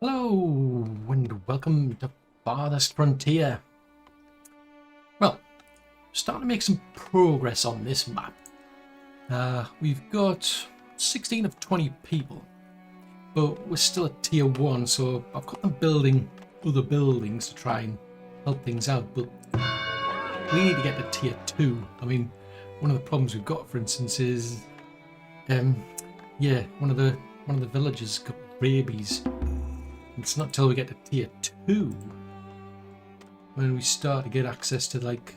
Hello and welcome to Farthest Frontier. Well, starting to make some progress on this map. We've got 16 of 20 people, but we're still at tier 1, so I've got them building other buildings to try and help things out, but we need to get to tier 2. I mean, one of the problems we've got, for instance, is one of the villagers got rabies. It's not till we get to tier 2 when we start to get access to, like,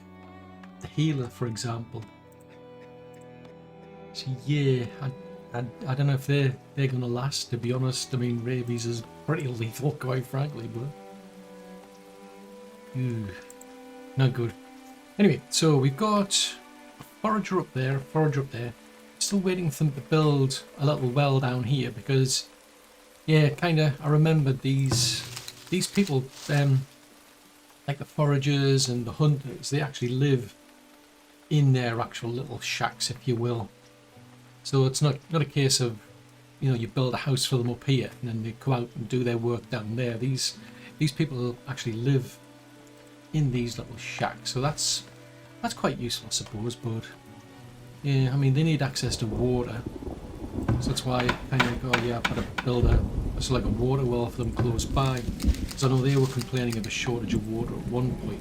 the healer, for example. So yeah, I don't know if they're gonna last, to be honest. I mean, rabies is pretty lethal, quite frankly, but not good. Anyway, so we've got a forager up there, Still waiting for them to build a little well down here because, yeah, I remembered these people, like the foragers and the hunters, they actually live in their actual little shacks, if you will. So it's not a case of, you know, you build a house for them up here and then they come out and do their work down there. These people actually live in these little shacks, so that's quite useful, I suppose. But yeah, I mean, they need access to water. So that's why I kind of go, yeah, I've got to build a water well for them close by. Because I know they were complaining of a shortage of water at one point.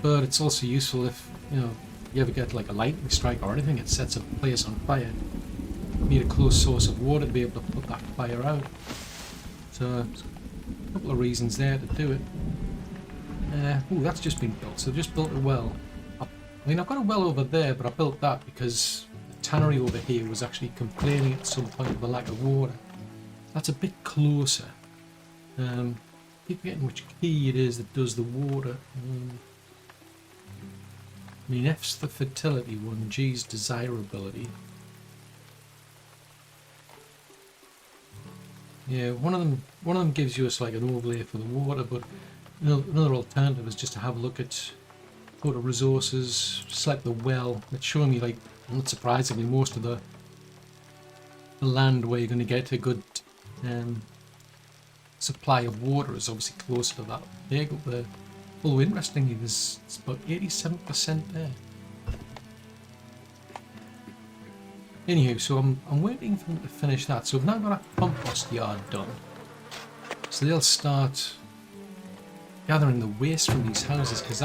But it's also useful if, you know, you ever get like a lightning strike or anything, it sets a place on fire. You need a close source of water to be able to put that fire out. So, a couple of reasons there to do it. Ooh, that's just been built. So I've just built a well. I mean, I've got a well over there, but I built that because tannery over here was actually complaining at some point of the lack of water. That's a bit closer. Keep forgetting which key it is that does the water. I mean, F's the fertility one, G's desirability. Yeah, one of them gives you us like an overlay for the water, but you know, another alternative is just to have a look at go to resources, select the well. It's showing me, like, not surprisingly, most of the land where you're going to get a good supply of water is obviously closer to that lake up there. Although interestingly, there's about 87% there. Anywho, so I'm waiting for them to finish that. So I've now got a compost yard done. So they'll start gathering the waste from these houses, because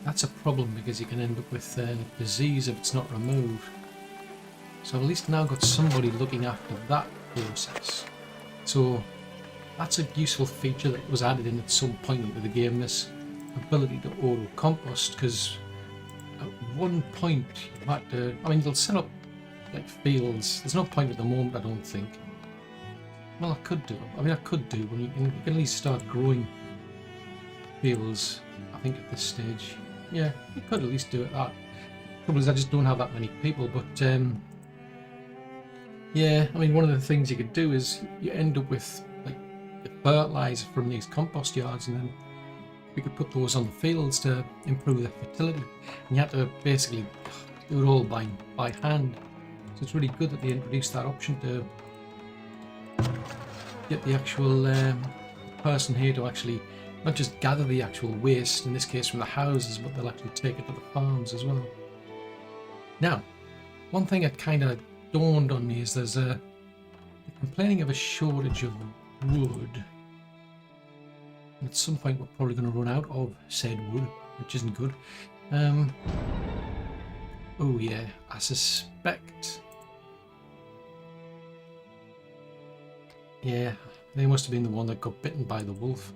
that's a problem, because you can end up with disease if it's not removed. So I've at least now got somebody looking after that process. So that's a useful feature that was added in at some point into the game, this ability to auto compost, because at one point you had to, I mean, you'll set up like fields. There's no point at the moment, I don't think. Well, I could do it. I mean, I could do when you can at least start growing fields, I think, at this stage. Yeah, you could at least do it. That trouble is I just don't have that many people, but yeah, I mean, one of the things you could do is you end up with like the fertilizer from these compost yards, and then we could put those on the fields to improve their fertility. And you have to basically do it all by hand. So it's really good that they introduced that option to get the actual person here to actually not just gather the actual waste, in this case from the houses, but they'll actually take it to the farms as well. Now, one thing that kind of dawned on me is they're complaining of a shortage of wood. And at some point we're probably going to run out of said wood, which isn't good. Oh yeah, I suspect... Yeah, they must have been the one that got bitten by the wolf.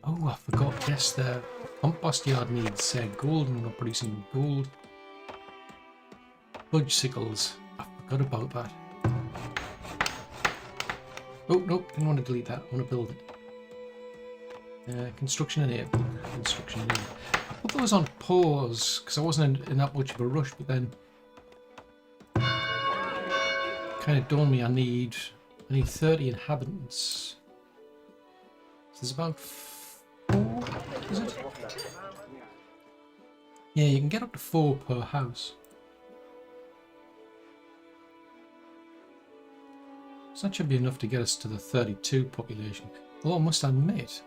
Oh, I forgot. Yes, the compost yard needs gold, and we're not producing gold. Fudge sickles. I forgot about that. Oh, nope, didn't want to delete that. I want to build it. Construction enabled. Construction enabled. I put those on pause because I wasn't in that much of a rush, but then kind of dawned me I need 30 inhabitants. So there's about 4, is it? Yeah, you can get up to 4 per house. So that should be enough to get us to the 32 population. Although I must admit,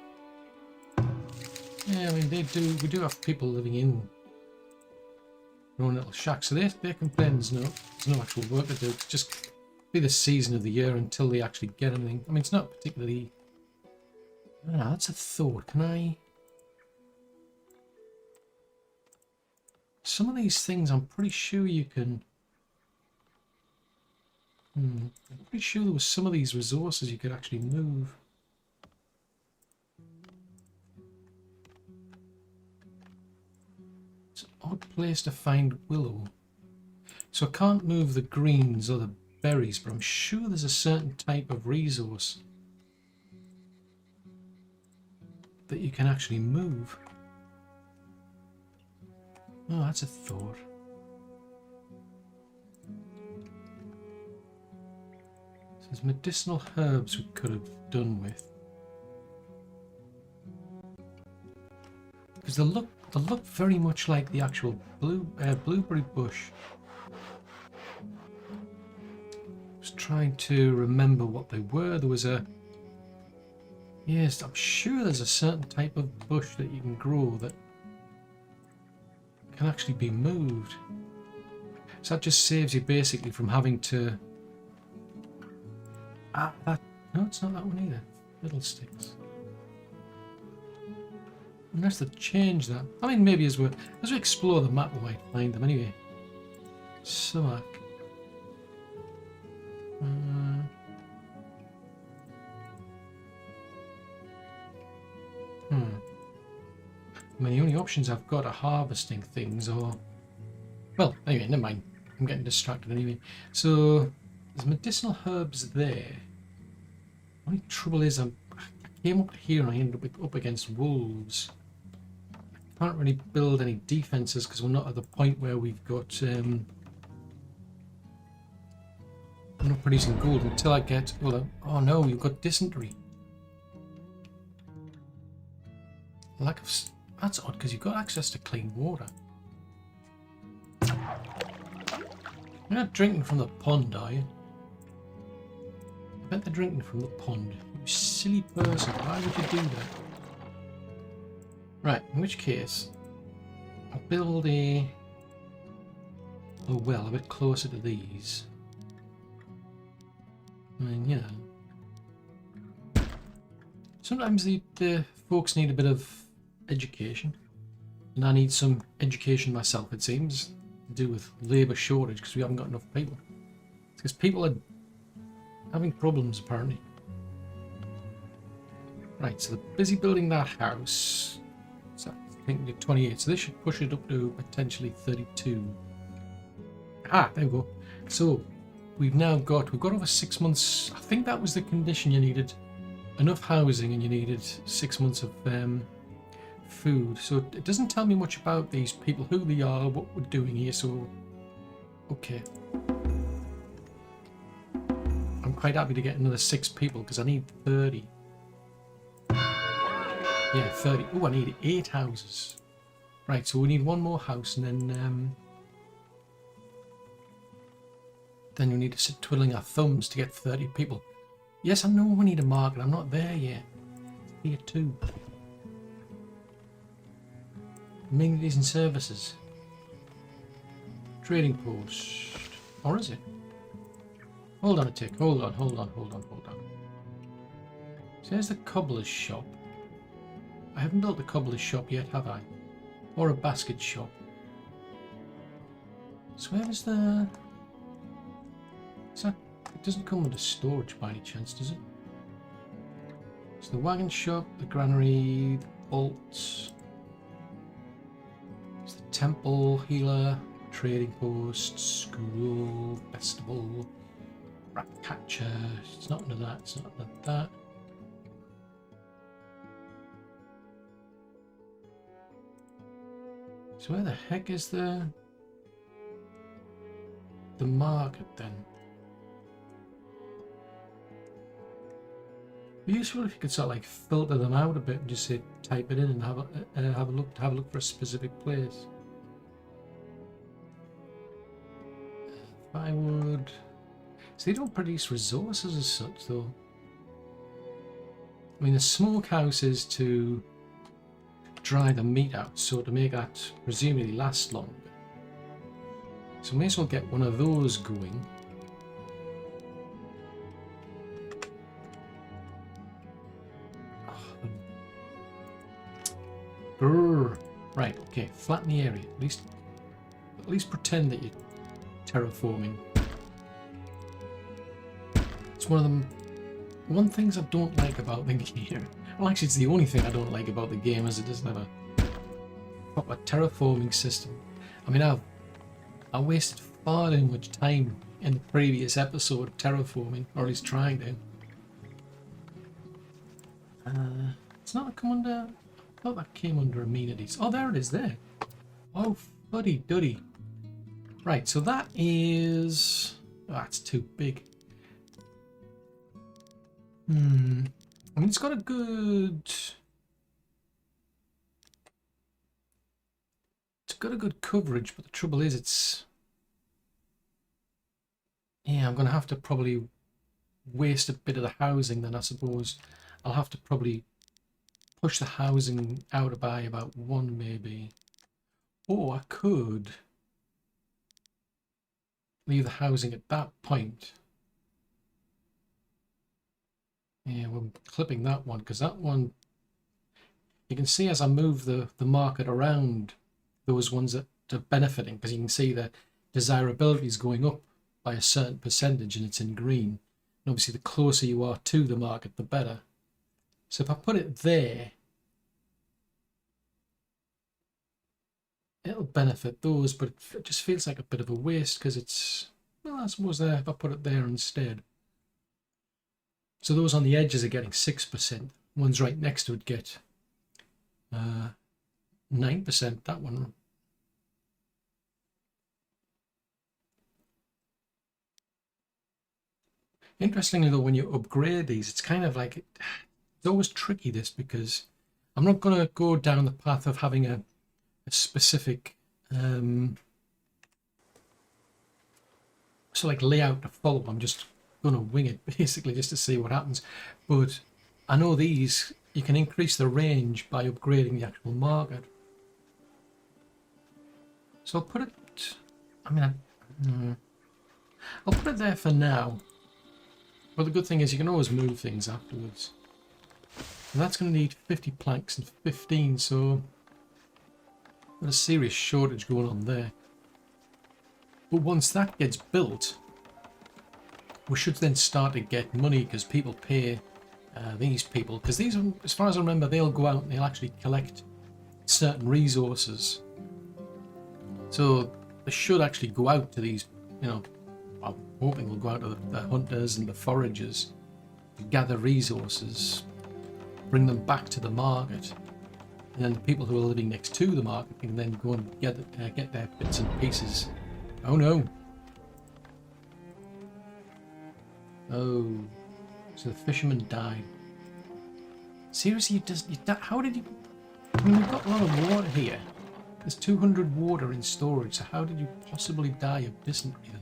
yeah, I mean, we do have people living in their own little shack, so they complain there's no actual work to do. It's just be the season of the year until they actually get anything. I mean, it's not particularly... I don't know, that's a thought. Can I... Some of these things I'm pretty sure you can... I'm pretty sure there was some of these resources you could actually move. It's an odd place to find willow. So I can't move the greens or the berries, but I'm sure there's a certain type of resource that you can actually move. Oh, that's a thought. So there's medicinal herbs we could have done with. Because they look very much like the actual blueberry bush. I was trying to remember what they were. There was a... Yes, I'm sure there's a certain type of bush that you can grow that can actually be moved. So that just saves you basically from having to... No, it's not that one either. Fiddlesticks. Unless they've changed that. I mean, maybe as we explore the map, we might find them anyway. Sumac. I mean, the only options I've got are harvesting things or... Well, anyway, never mind. I'm getting distracted anyway. So, there's medicinal herbs there. The only trouble is I came up here and I ended up against wolves. I can't really build any defences because we're not at the point where we've got... we're not producing gold until I get... Well, oh no, you've got dysentery. Lack of... That's odd because you've got access to clean water. You're not drinking from the pond, are you? I bet they're drinking from the pond. You silly person, why would you do that? Right, in which case, I'll build a well a bit closer to these. I mean, you know. Sometimes the folks need a bit of education. And I need some education myself, it seems. To do with labour shortage, because we haven't got enough people. Because people are having problems, apparently. Right, so they're busy building that house. So I think we're 28, so this should push it up to potentially 32. Ah, there we go. So we've got over 6 months. I think that was the condition. You needed enough housing and you needed 6 months of food. So it doesn't tell me much about these people, who they are, what we're doing here. So okay, I'm quite happy to get another 6 people because I need 30. Yeah, 30. Oh, I need 8 houses. Right, so we need one more house, and then we need to sit twiddling our thumbs to get 30 people. Yes, I know we need a market. I'm not there yet. Here too. Amenities and services. Trading post. Or is it? Hold on a tick. Hold on. So there's the cobbler's shop. I haven't built the cobbler's shop yet, have I? Or a basket shop. So where is the... It doesn't come with a storage by any chance, does it? It's the wagon shop, the granary, the bolts. It's the temple, healer, trading post, school, festival, rat catcher. It's not under that, it's not under that. So where the heck is the market then? It'd be useful if you could sort of like filter them out a bit and just say type it in and have a look for a specific place. Firewood. So they don't produce resources as such, though. I mean, the smokehouse is to dry the meat out, so to make that presumably last longer. So we may as well get one of those going. Brrr. Right, okay, flatten the area. At least pretend that you're terraforming. It's one things I don't like about the game. Well, actually, it's the only thing I don't like about the game, is it doesn't have a proper terraforming system. I mean, I wasted far too much time in the previous episode of terraforming, or at least trying to. It's not come under. I thought that came under amenities. Oh, there it is there. Oh, fuddy duddy. Right, so that is. Oh, that's too big. I mean, it's got a good. It's got a good coverage, but the trouble is, it's. Yeah, I'm going to have to probably waste a bit of the housing then, I suppose. I'll have to probably push the housing out by about 1 maybe. Or I could leave the housing at that point. Yeah, we're clipping that one, because that one, you can see as I move the market around, those ones that are benefiting, because you can see the desirability is going up by a certain percentage and it's in green. And obviously the closer you are to the market, the better. So if I put it there, it'll benefit those, but it just feels like a bit of a waste because it's, well, I suppose there, if I put it there instead. So those on the edges are getting 6%. Ones right next to it get 9%, that one. Interestingly though, when you upgrade these, it's kind of like, it's always tricky this, because I'm not going to go down the path of having a specific so like layout to follow. I'm just going to wing it basically just to see what happens. But I know these, you can increase the range by upgrading the actual market. So I'll put it, I mean, I'll put it there for now. But the good thing is you can always move things afterwards. And that's going to need 50 planks and 15, so got a serious shortage going on there. But once that gets built, we should then start to get money, because people pay these people, because these, as far as I remember, they'll go out and they'll actually collect certain resources. So they should actually go out to these, you know, I'm hoping they'll go out to the hunters and the foragers, gather resources, bring them back to the market, and then the people who are living next to the market can then go and get their bits and pieces. Oh no! Oh, so the fisherman died. Seriously, how did you? I mean, we've got a lot of water here. There's 200 water in storage, so how did you possibly die of dysentery then?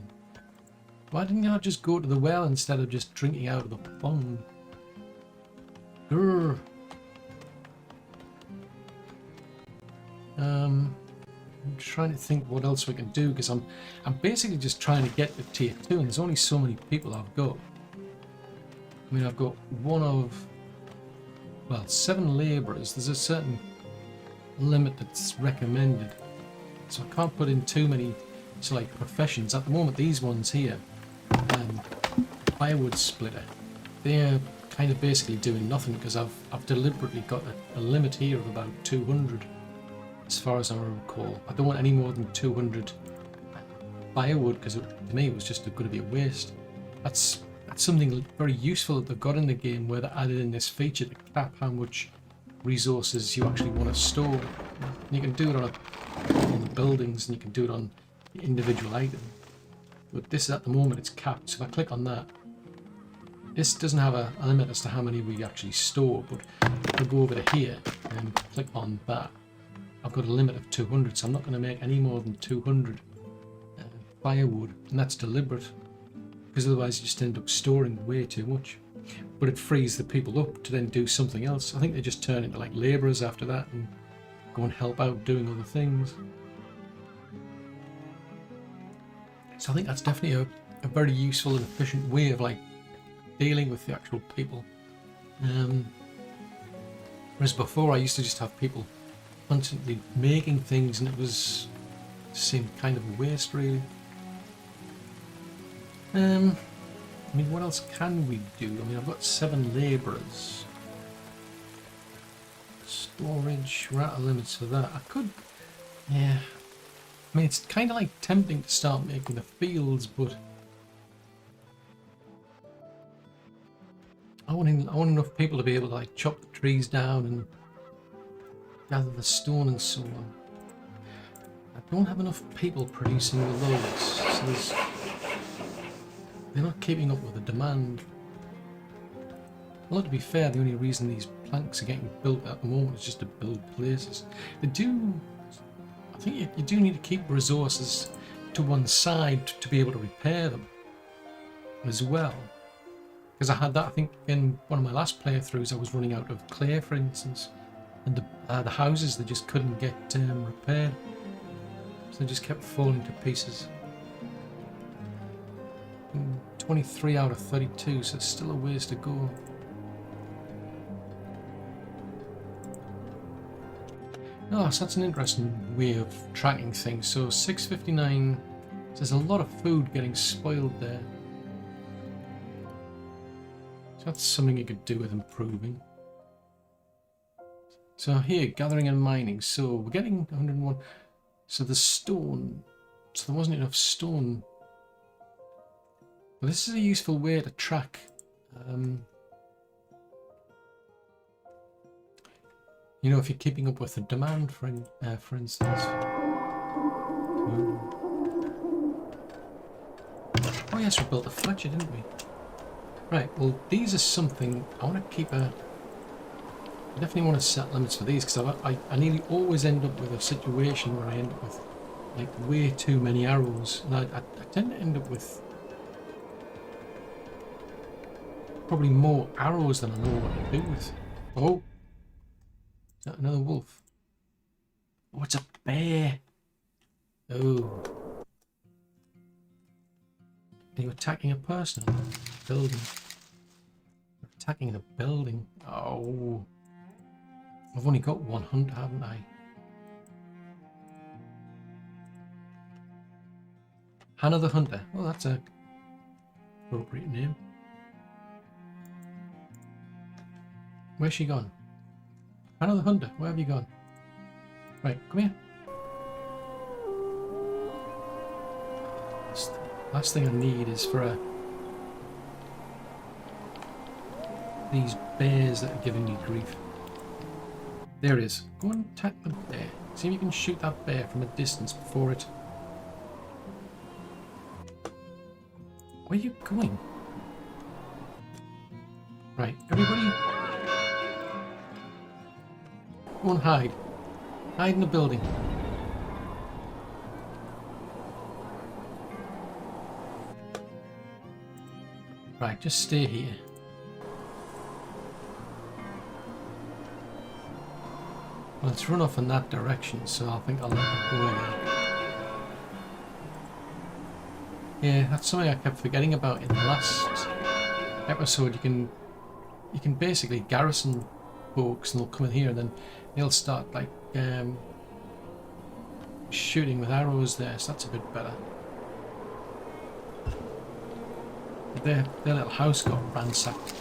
Why didn't you not just go to the well instead of just drinking out of the pond? Grr. I'm trying to think what else we can do, because I'm basically just trying to get to tier 2, and there's only so many people I've got. I mean, I've got one of, well, 7 labourers. There's a certain limit that's recommended, so I can't put in too many, so like professions. At the moment, these ones here, firewood splitter, they're kind of basically doing nothing, because I've deliberately got a limit here of about 200. As far as I recall, I don't want any more than 200 firewood, because to me it was just going to be a waste. That's something very useful that they've got in the game, where they added in this feature to cap how much resources you actually want to store. And you can do it on the buildings, and you can do it on the individual item. But this, at the moment, it's capped. So if I click on that, this doesn't have a limit as to how many we actually store. But if I go over to here and click on that, I've got a limit of 200, so I'm not going to make any more than 200 firewood, and that's deliberate. because otherwise you just end up storing way too much. But it frees the people up to then do something else. I think they just turn into like labourers after that and go and help out doing other things. So I think that's definitely a very useful and efficient way of like dealing with the actual people. Whereas before I used to just have people constantly making things, and it seemed kind of a waste really. I mean, what else can we do? I mean, I've got 7 labourers. Storage, we're out of limits for that. I could, yeah. I mean, it's kind of like tempting to start making the fields, but I want enough people to be able to like chop the trees down and gather the stone and so on. I don't have enough people producing the loads, so they're not keeping up with the demand. Well, to be fair, the only reason these planks are getting built at the moment is just to build places. They do, I think you do need to keep resources to one side to be able to repair them as well. Because I had that, I think, in one of my last playthroughs, I was running out of clay, for instance, and the houses, they just couldn't get repaired, so they just kept falling to pieces. 23 out of 32, so it's still a ways to go. Oh, so that's an interesting way of tracking things. So 659, so there's a lot of food getting spoiled there. So that's something you could do with improving. So here, gathering and mining. So we're getting 101. So the stone, so there wasn't enough stone. Well, this is a useful way to track you know, if you're keeping up with the demand, for instance. Oh yes, we built a Fletcher, didn't we? Right, well, these are something I want to keep I definitely want to set limits for these, because I nearly always end up with a situation where I end up with like way too many arrows, and I tend to end up with probably more arrows than I know what to do with. Oh, is that another wolf? Oh, it's a bear. Oh, are you attacking a person? Building. You're attacking the building. Oh, I've only got 100, haven't I? Hannah the Hunter. Oh, that's a appropriate name. Where's she gone? Hannah the Hunter, where have you gone? Right, come here. Last thing I need is for these bears that are giving me grief. There it is. Go and attack the bear. See if you can shoot that bear from a distance before it. Where are you going? Right, everybody. Go and hide. Hide in the building. Right, just stay here. Well, it's run off in that direction, so I think I'll let it go again. Yeah, that's something I kept forgetting about in the last episode. You can basically garrison folks, and they'll come in here, and then they'll start like shooting with arrows there. So that's a bit better. Their little house got ransacked.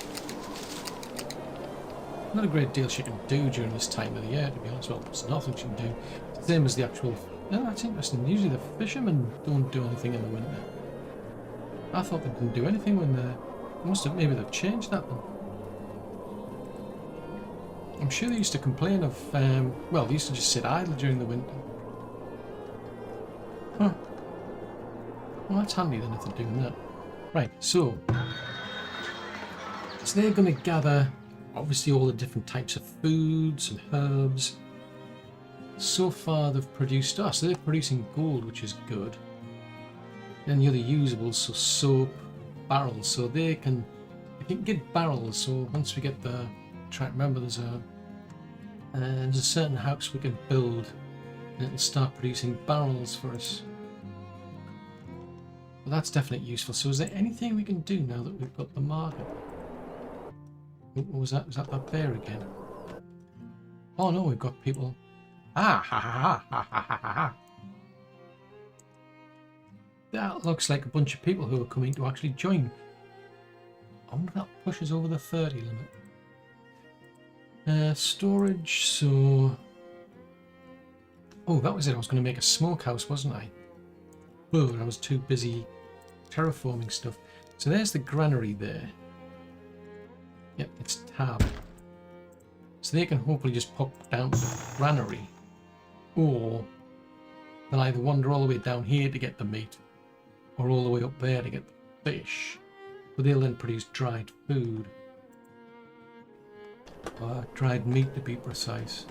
Not a great deal she can do during this time of the year, to be honest. Well, there's nothing she can do. It's the same as the actual... Oh, that's interesting. Usually the fishermen don't do anything in the winter. I thought they didn't do anything when the... Maybe they've changed that then. I'm sure they used to complain of... well, they used to just sit idle during the winter. Huh. Well, that's handy then if they're doing that. Right, so they're going to gather obviously all the different types of foods and herbs. So far they've produced, so they're producing gold, which is good. Then the other usables, so soap, barrels, so they can get barrels. So once we get the, try to remember, there's a certain house we can build, and it'll start producing barrels for us. Well, that's definitely useful. So is there anything we can do now that we've got the market? What was that? Was that bear again? Oh no, we've got people. Ah, ha ha ha ha ha ha ha. That looks like a bunch of people who are coming to actually join. I wonder if that pushes over the 30 limit. Storage, so... Oh, that was it. I was going to make a smokehouse, wasn't I? But I was too busy terraforming stuff. So there's the granary there. Yep, it's tab. So they can hopefully just pop down to the granary. Or they'll either wander all the way down here to get the meat, or all the way up there to get the fish. But they'll then produce dried food. Dried meat to be precise.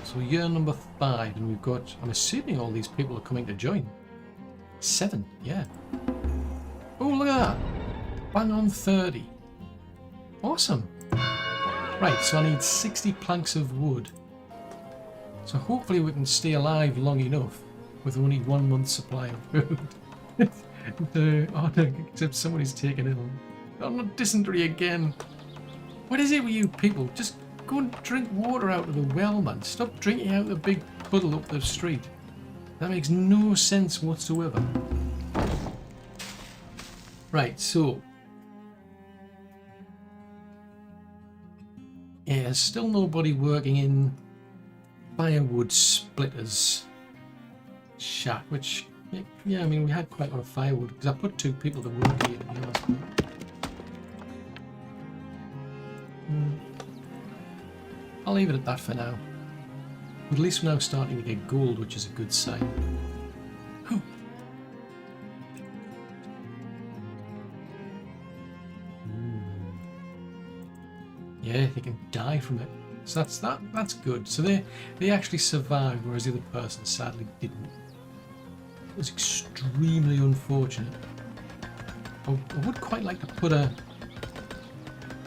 So year number 5, and we've got, I'm assuming all these people are coming to join. 7, yeah. Oh, look at that. Bang on 30. Awesome. Right, so I need 60 planks of wood. So hopefully we can stay alive long enough with only 1 month's supply of food. Oh no, except somebody's taken ill. Oh, not dysentery again. What is it with you people? Just go and drink water out of the well, man. Stop drinking out of the big puddle up the street. That makes no sense whatsoever. Right, so... yeah, there's still nobody working in firewood splitters shack, which... yeah, I mean, we had quite a lot of firewood, because I put 2 people to work here, to be honest. I'll leave it at that for now. But at least we're now starting to get gold, which is a good sign. Oh. Yeah, they can die from it. So that's good. So they actually survived, whereas the other person sadly didn't. It was extremely unfortunate. I would quite like to put a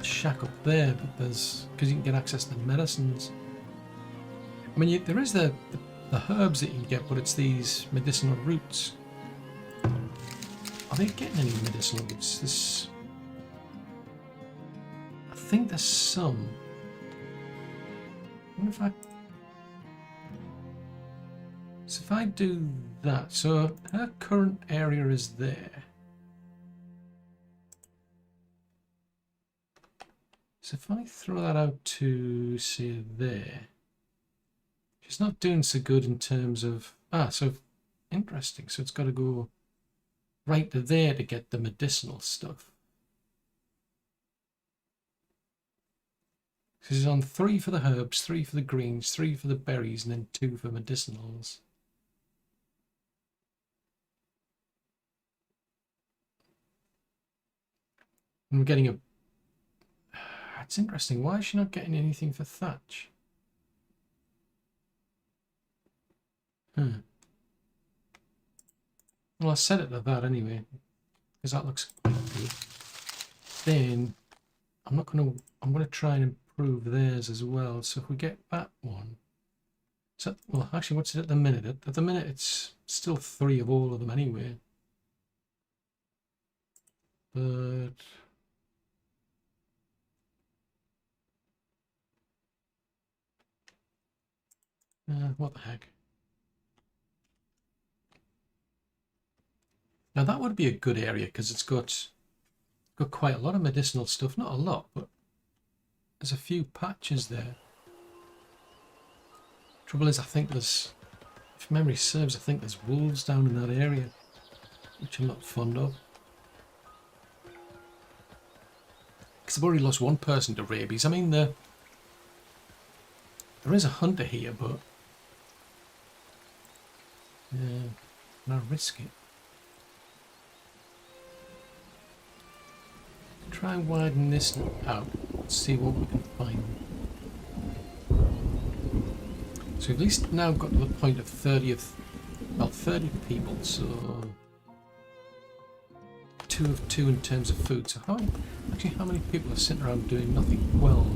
shack up there, but because you can get access to medicines. I mean, there is the herbs that you can get, but it's these medicinal roots. Are they getting any medicinal roots? I think there's some. I wonder if so if I do that, so her current area is there. So if I throw that out to, say, there, she's not doing so good in terms of... so interesting. So it's got to go right to there to get the medicinal stuff. So she's on 3 for the herbs, 3 for the greens, 3 for the berries, and then 2 for medicinals. And we're getting a... it's interesting. Why is she not getting anything for thatch? Well, I set it to that anyway, because that looks quite good. Then I'm going to try and improve theirs as well. So if we get that one, so well, actually, what's it at the minute? At the minute, it's still 3 of all of them anyway. But what the heck? Now that would be a good area because it's got quite a lot of medicinal stuff. Not a lot, but there's a few patches there. Trouble is, I think there's, if memory serves, I think there's wolves down in that area, which I'm not fond of. Because I've already lost 1 person to rabies. I mean, there is a hunter here, but can I risk it? Try and widen this out. Let's see what we can find. So we've at least now got to the point of 30 people, so 2 of 2 in terms of food. So how many people are sitting around doing nothing? Well,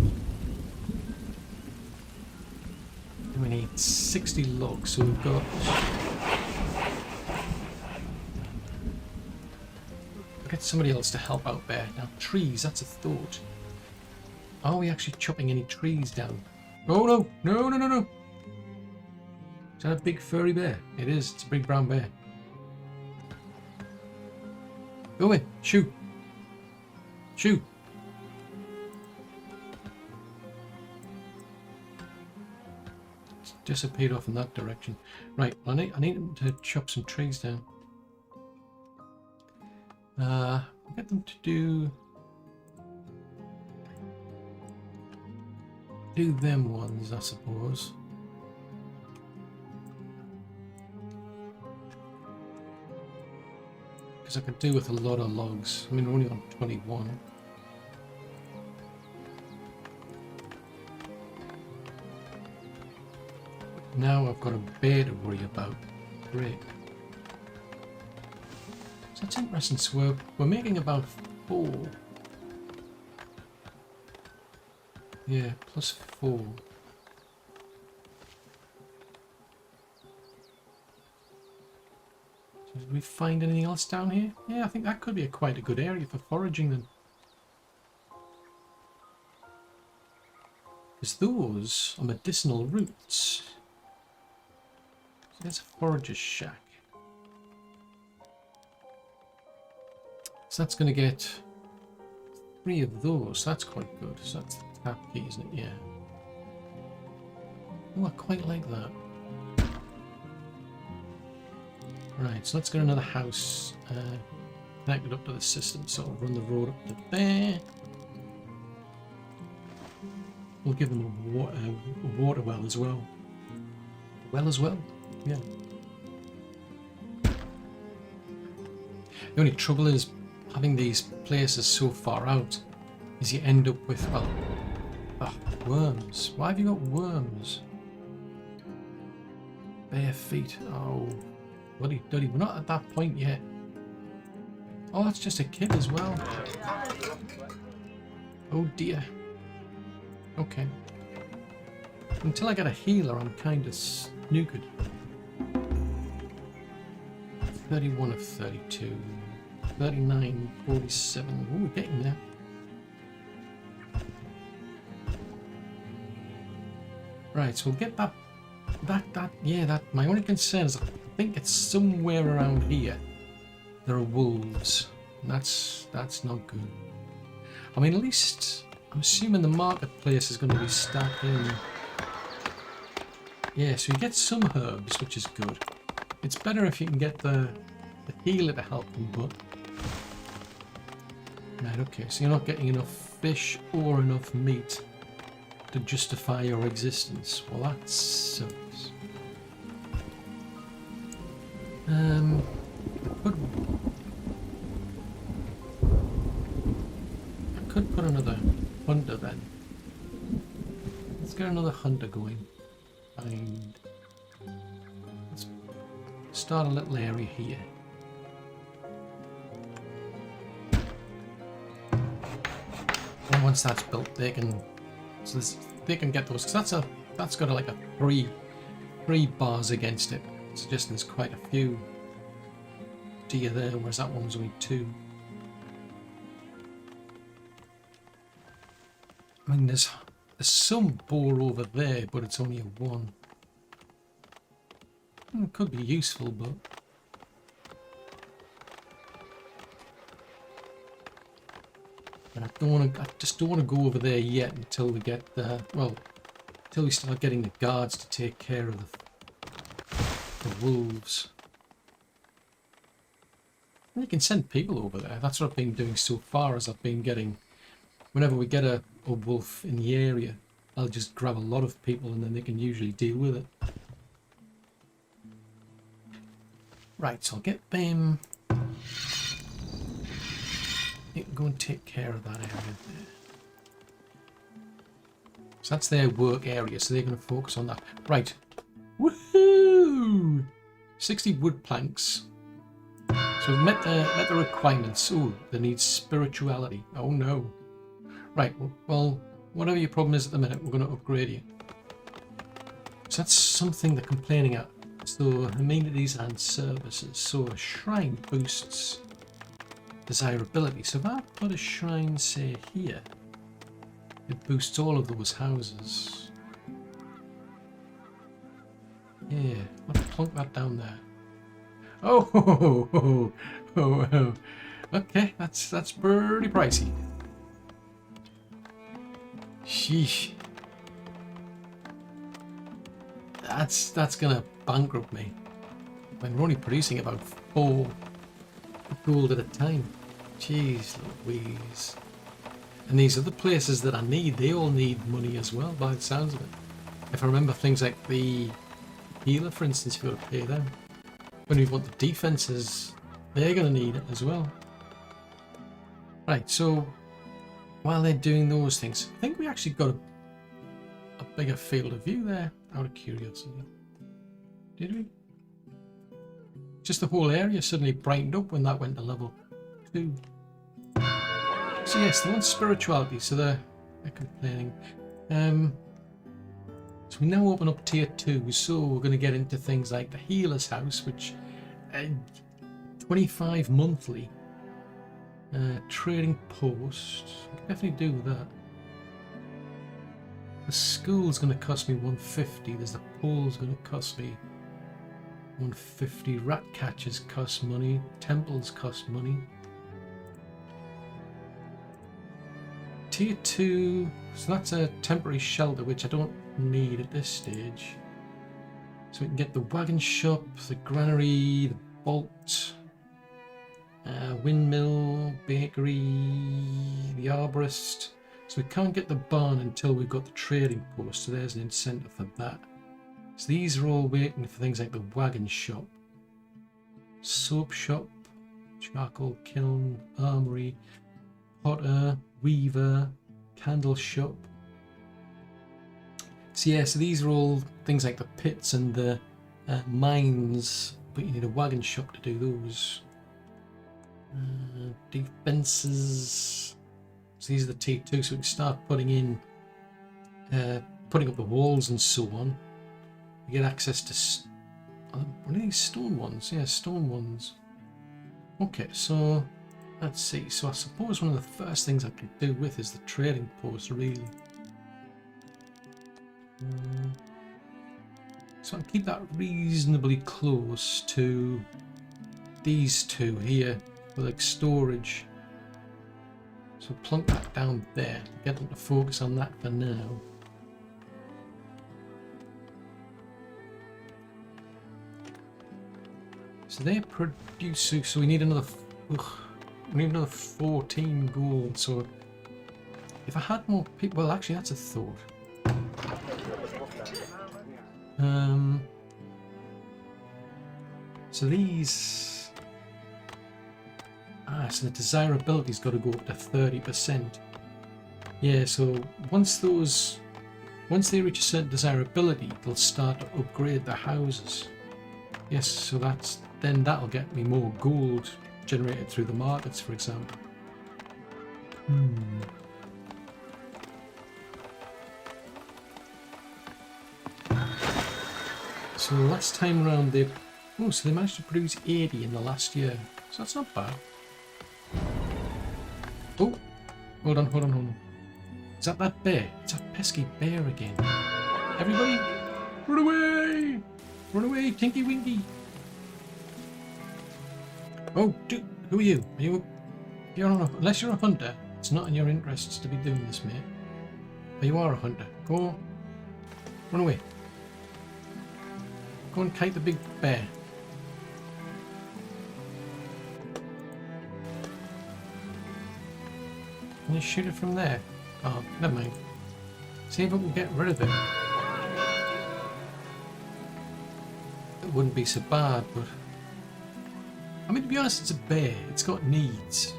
we need 60 logs, so we've got... I'll get somebody else to help out there. Now, trees, that's a thought. Are we actually chopping any trees down? Oh no! No, no, no, no! Is that a big furry bear? It is, it's a big brown bear. Go away! Shoo! Shoo! It's disappeared off in that direction. Right, I need them to chop some trees down. Get them to do them ones, I suppose. Because I could do with a lot of logs. I mean, we're only on 21. Now I've got a bear to worry about. Great. So that's interesting. So we're making about 4. Yeah, plus 4. So did we find anything else down here? Yeah, I think that could be quite a good area for foraging then. Because those are medicinal roots. So there's a forager's shack. So that's going to get 3 of those. That's quite good. So that's the tap key, isn't it? Yeah. Oh, I quite like that. Right, so let's get another house connected up to the system. So we'll run the road up to there. We'll give them a water well as well. Well as well? Yeah. The only trouble is having these places so far out is you end up with, well, worms. Why have you got worms? Bare feet. Oh, bloody duddy. We're not at that point yet. Oh, that's just a kid as well. Oh dear. Okay. Until I get a healer, I'm kind of snookered. 31 of 32. 39, 47. Oh, we're getting there. Right, so we'll get that. My only concern is I think it's somewhere around here. There are wolves. And that's not good. I mean, at least I'm assuming the marketplace is going to be stacking. Yeah, so you get some herbs, which is good. It's better if you can get the healer to help them, but. Right, okay, so you're not getting enough fish or enough meat to justify your existence. Well, that sucks. I could put another hunter then. Let's get another hunter going. And let's start a little area here. And once that's built, they can get those. Because that's got like a three bars against it, suggesting there's quite a few deer there, whereas that one was only 2. I mean, there's some boar over there, but it's only a 1. It could be useful, but and I just don't want to go over there yet until we get until we start getting the guards to take care of the wolves. And you can send people over there. That's what I've been doing so far. As I've been getting, whenever we get a wolf in the area, I'll just grab a lot of people, and then they can usually deal with it. Right, so I'll get them. You can go and take care of that area there. So that's their work area, so they're going to focus on that. Right. Woohoo! 60 wood planks. So we've met the requirements. Oh, they need spirituality. Oh no. Right, well, whatever your problem is at the minute, we're going to upgrade you. So that's something they're complaining at. So amenities and services. So a shrine boosts desirability. So if I put a shrine, say, here, it boosts all of those houses. Yeah, I'll plonk that down there. Oh, okay, that's pretty pricey. Sheesh. That's gonna bankrupt me. When we're only producing about 4 gold at a time. Jeez Louise. And these other places that I need, they all need money as well, by the sounds of it. If I remember things like the healer, for instance, if you got to pay them. When we want the defenses, they're going to need it as well. Right, so while they're doing those things, I think we actually got a bigger field of view there, out of curiosity. Did we? Just the whole area suddenly brightened up when that went to level 2. So yes, they want spirituality, so they're complaining. So we now open up tier 2, so we're going to get into things like the healer's house, which 25 monthly. Trading post, I can definitely do that. The school's going to cost me 150. There's the pool's going to cost me 150. Rat catchers cost money. Temples cost money. Tier 2, so that's a temporary shelter, which I don't need at this stage. So we can get the wagon shop, the granary, the bolt, windmill, bakery, the arborist. So we can't get the barn until we've got the trading post, so there's an incentive for that. So these are all waiting for things like the wagon shop, soap shop, charcoal kiln, armory, potter, weaver, candle shop. So yeah, so these are all things like the pits and the mines, but you need a wagon shop to do those. Defenses. So these are the T2, so we can start putting in, putting up the walls and so on. We get access to, what are these stone ones? Yeah, stone ones. Okay, so let's see. So I suppose one of the first things I could do with is the trading post, really. So I can keep that reasonably close to these two here for like storage. So plunk that down there, get them to focus on that for now. So they produce, so we need another, we need another 14 gold. So if I had more people, well actually that's a thought. So these, so the desirability's got to go up to 30%. Yeah, so once they reach a certain desirability, they'll start to upgrade the houses. Yes, so then that'll get me more gold generated through the markets, for example. So last time around they managed to produce 80 in the last year, so that's not bad. Oh, hold on. Is that bear? It's that pesky bear again. Everybody, run away! Run away, Tinky Winky! Oh, dude, who are you? Unless you're a hunter, it's not in your interests to be doing this, mate. But you are a hunter. Go, run away. Go and kite the big bear. Can you shoot it from there? Oh, never mind. See if we can get rid of it. It wouldn't be so bad, but I mean, to be honest, it's a bear. It's got needs,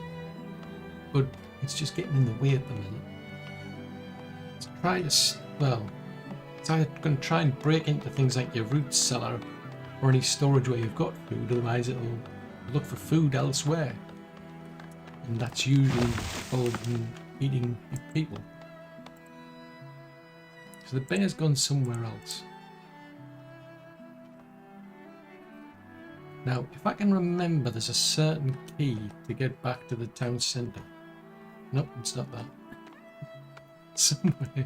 but it's just getting in the way at the minute. Let's try to, well, it's either going to try and break into things like your root cellar or any storage where you've got food, otherwise it'll look for food elsewhere. And that's usually involved in eating people. So the bear's gone somewhere else. Now, if I can remember, there's a certain key to get back to the town centre. Nope, it's not that. Somewhere.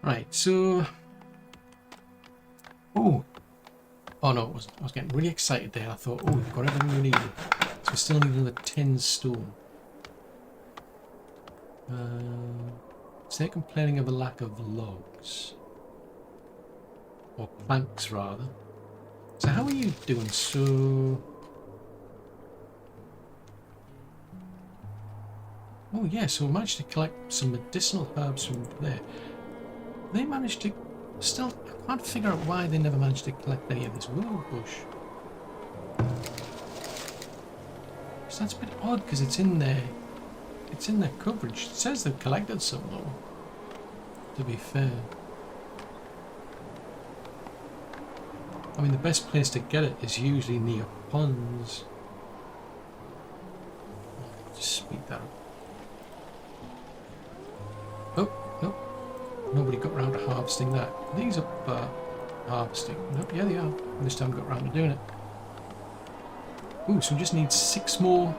Right, so... Oh! Oh no, I was getting really excited there. I thought, oh, we've got everything we need. So we still need another 10 stone. So they're complaining of a lack of logs. Or planks, rather. So how are you doing? So... Oh yeah, so we managed to collect some medicinal herbs from there. They managed to... Still, I can't figure out why they never managed to collect any of this willow bush. So that's a bit odd, because it's in their coverage. It says they've collected some, though, to be fair. I mean, the best place to get it is usually near ponds. Just speed that up. Oh, no. Nobody got around to harvesting that. Are these up harvesting? Nope, yeah they are. I just haven't got around to doing it. Ooh, so we just need 6 more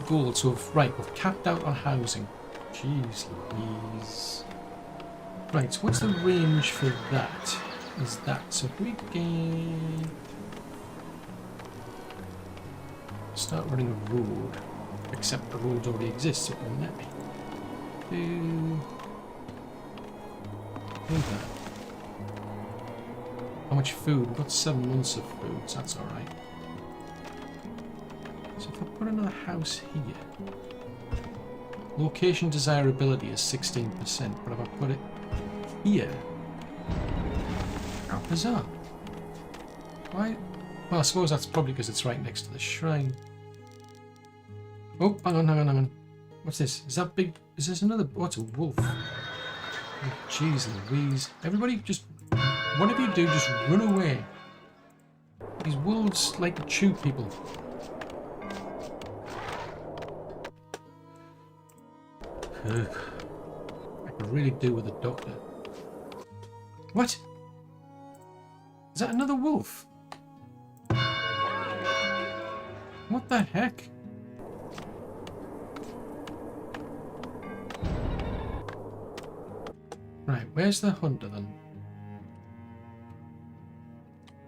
gold. So we've capped out on housing. Jeez Louise. Right, so what's the range for that? Is that so if we can start running a road, except the roads already exist, so it won't let me do that. How much food? We've got 7 months of food, so that's alright. So if I put another house here, location desirability is 16%, but if I put it here, how bizarre. Why? Well, I suppose that's probably because it's right next to the shrine. Oh, hang on. What's this? Is that big? Is this another? What's a wolf? Oh, jeez Louise. Everybody just, whatever you do, just run away. These wolves like to chew people. Ugh. I could really do with a doctor. What? Is that another wolf? What the heck? Right, where's the hunter then?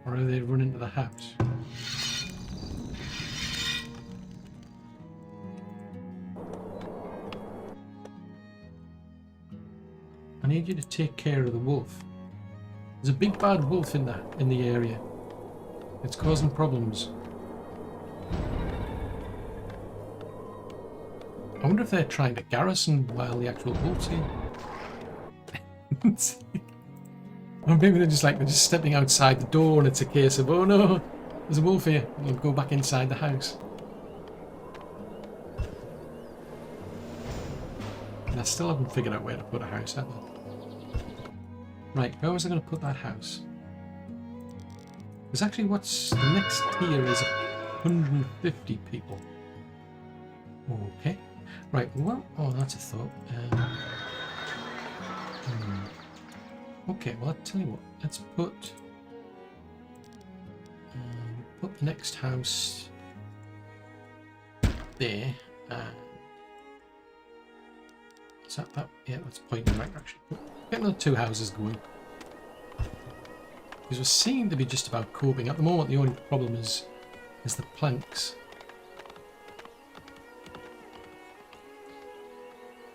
Or are they run into the house? I need you to take care of the wolf. There's a big bad wolf in the area. It's causing problems. I wonder if they're trying to garrison while the actual wolf's here. Or maybe they're just stepping outside the door and it's a case of, oh no, there's a wolf here. We'll go back inside the house. And I still haven't figured out where to put a house, have I? Right, where was I going to put that house? Because actually what's the next tier is 150 people. Okay. Right, well, oh, that's a thought. Okay, well, I'll tell you what. Let's put the next house there. Is that? Yeah, that's pointing in the right direction. Get another 2 houses going. Because we seem to be just about coping. At the moment, the only problem is the planks.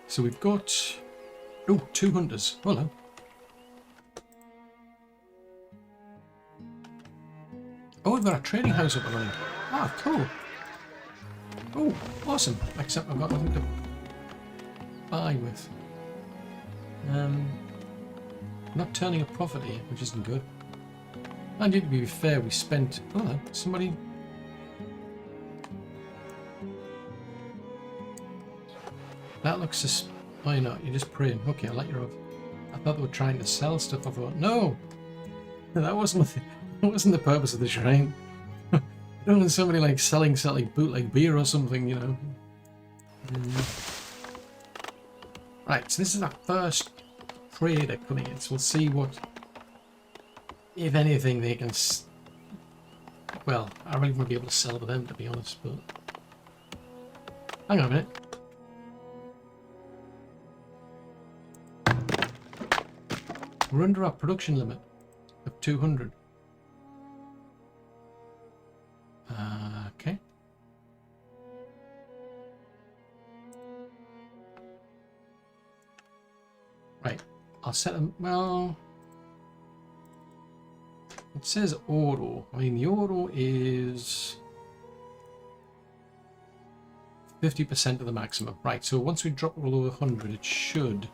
So we've got 2 hunters. Hello. Oh, we've got a trading house up and running. Ah, cool. Oh, awesome. Except I've got nothing to buy with. Not turning a profit here, which isn't good. And to be fair, we spent... Oh, no, somebody... That looks... Oh, you're not. You're just praying. Okay, I'll let you off. I thought they were trying to sell stuff. I thought, no! That wasn't What wasn't the purpose of the shrine? I don't want somebody like selling bootleg beer or something, you know. Right, so this is our first trader coming in, so we'll see what, if anything, they can. Well, I really won't be able to sell to them, to be honest, but hang on a minute. We're under our production limit of 200. Okay. Right, I'll set them. Well, it says auto. I mean, the auto is 50% of the maximum. Right, so once we drop below 100, it should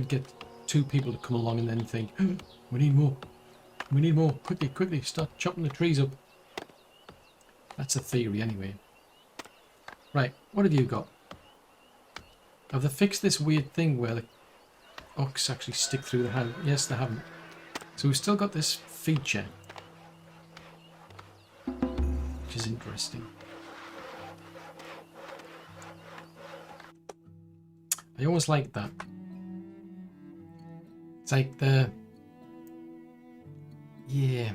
get 2 people to come along and then think, we need more. We need more. Quickly, quickly, start chopping the trees up. That's a theory anyway. Right, what have you got? Have they fixed this weird thing where the ox actually stick through the hand? Yes, they haven't. So we've still got this feature, which is interesting. I always like that. It's like the... Yeah.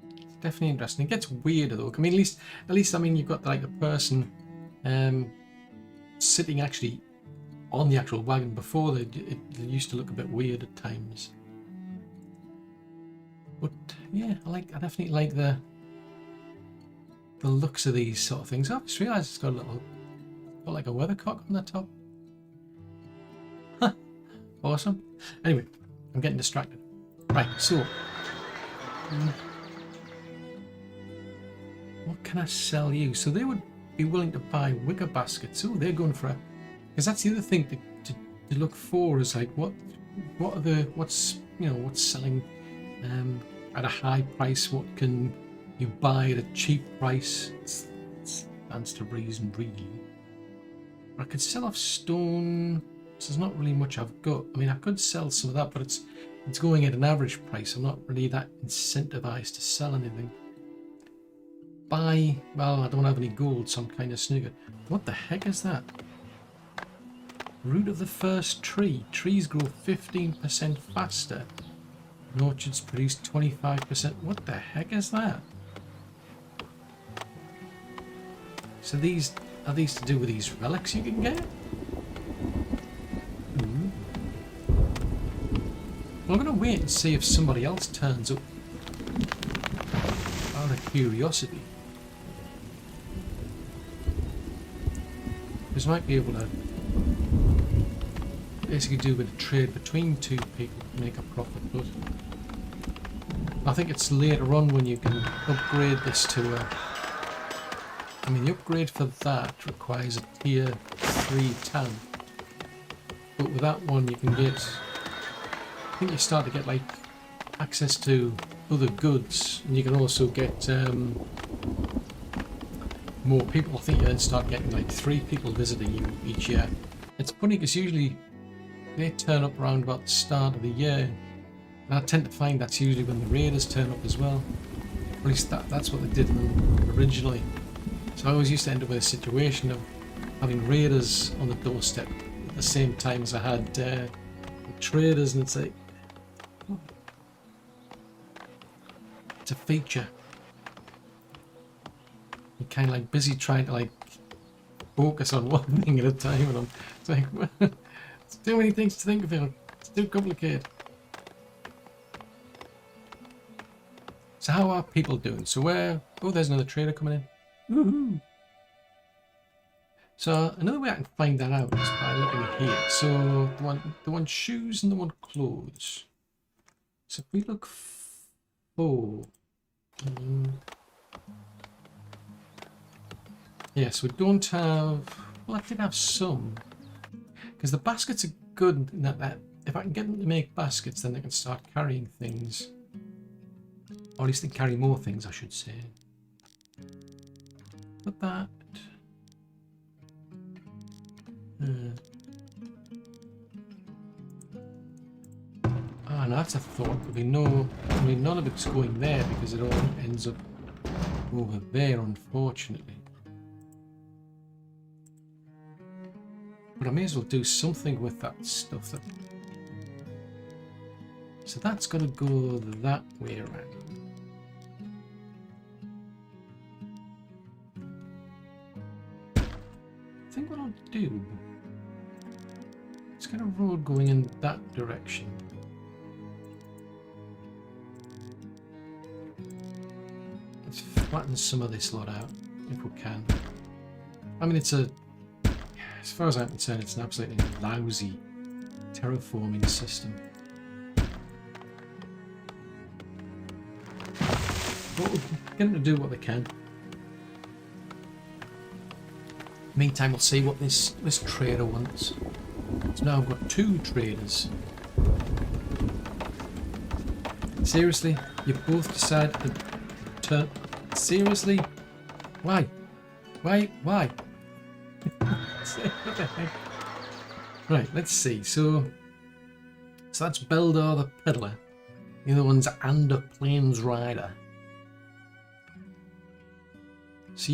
It's definitely interesting. It gets weirder though. I mean, at least I mean, you've got like a person sitting actually on the actual wagon. Before it used to look a bit weird at times. But yeah, I definitely like the looks of these sort of things. I just realised it's got like a weathercock on the top. Huh. Awesome. Anyway, I'm getting distracted. Right, so what can I sell you? So they would be willing to buy wicker baskets. Oh, they're going for a... Because that's the other thing to look for is like what's selling at a high price. What can you buy at a cheap price? It stands to reason, really. I could sell off stone. So there's not really much I've got. I mean, I could sell some of that, but it's going at an average price. I'm not really that incentivized to sell anything. Buy, well, I don't have any gold, so I'm kind of snookered. What the heck is that? Root of the first tree. Trees grow 15% faster. And orchards produce 25%. What the heck is that? So are these to do with these relics you can get? I'm going to wait and see if somebody else turns up out of curiosity. Because I might be able to basically do a bit of trade between 2 people to make a profit, but I think it's later on when you can upgrade this to a... I mean, the upgrade for that requires a tier 3 tank, but with that one you can get... I think you start to get like access to other goods, and you can also get more people. I think you then start getting like 3 people visiting you each year. It's funny because usually they turn up around about the start of the year, and I tend to find that's usually when the raiders turn up as well. At least that's what they did originally. So I always used to end up with a situation of having raiders on the doorstep at the same time as I had traders, and it's like, it's a feature. You're kind of like busy trying to like focus on one thing at a time, and I'm it's like, it's too many things to think of here. It's too complicated. So how are people doing? So where? Oh, there's another trader coming in. Woohoo! So another way I can find that out is by looking at here. So the one shoes and the one clothes. So if we look for... yes, we don't have... Well, I did have some. Because the baskets are good in that if I can get them to make baskets, then they can start carrying things. Or at least they carry more things, I should say. But that... Ah, no, that's a thought. There'll be no... I mean, none of it's going there because it all ends up over there, unfortunately. But I may as well do something with that stuff. So that's going to go that way around. I think what I'll do... Let's get a road going in that direction. Let's flatten some of this lot out, if we can. I mean, it's a... As far as I'm concerned, it's an absolutely lousy terraforming system. But we're getting to do what they can. Meantime, we'll see what this trader wants. So now I've got 2 traders. Seriously? You both decided to turn... Seriously? Why? Why? Why? What the heck? Right, let's see. So that's Beldar the Peddler. The other one's Ander Plains Rider. So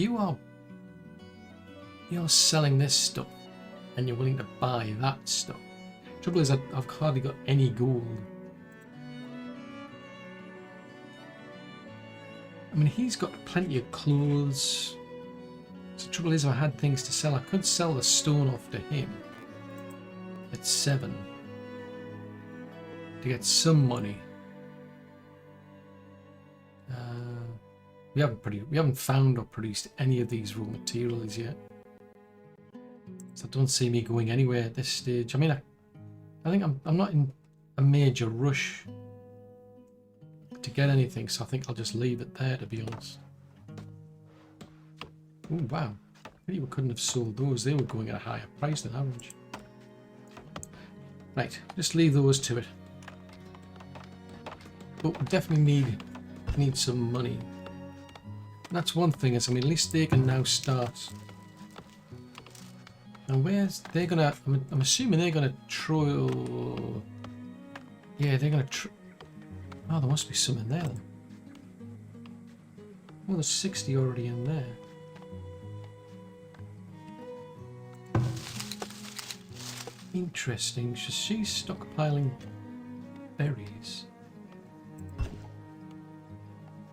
you're selling this stuff and you're willing to buy that stuff. Trouble is I've hardly got any gold. I mean, he's got plenty of clothes. So the trouble is, if I had things to sell, I could sell the stone off to him at 7 to get some money. We haven't found or produced any of these raw materials yet, so I don't see me going anywhere at this stage. I mean, I think I'm not in a major rush to get anything, so I think I'll just leave it there, to be honest. Oh wow, maybe we couldn't have sold those. They were going at a higher price than average. Right, just leave those to it. But we definitely need some money. And that's one thing, is I mean, at least they can now start. And where's they're gonna? I'm assuming they're gonna trial. Yeah, they're gonna. Oh, there must be some in there then. Well, there's 60 already in there. Interesting. So she's stockpiling berries.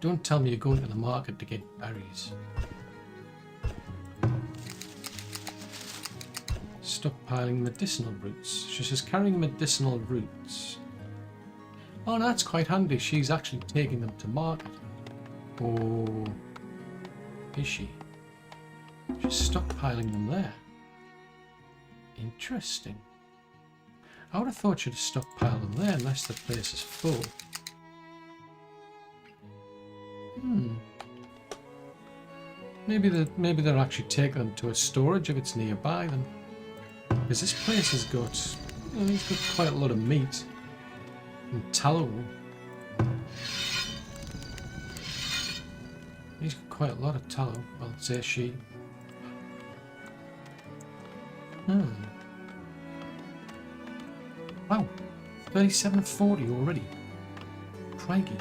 Don't tell me you're going to the market to get berries. Stockpiling medicinal roots. She's just carrying medicinal roots. Oh, no, that's quite handy. She's actually taking them to market. Or is she? She's stockpiling them there. Interesting. I would have thought she'd have stockpiled them there unless the place is full. Maybe they're actually taking them to a storage if it's nearby them. Because this place has got, you know, it's got quite a lot of meat and tallow. He's got quite a lot of tallow. Well, say she. Wow, 37.40 already. Crikey.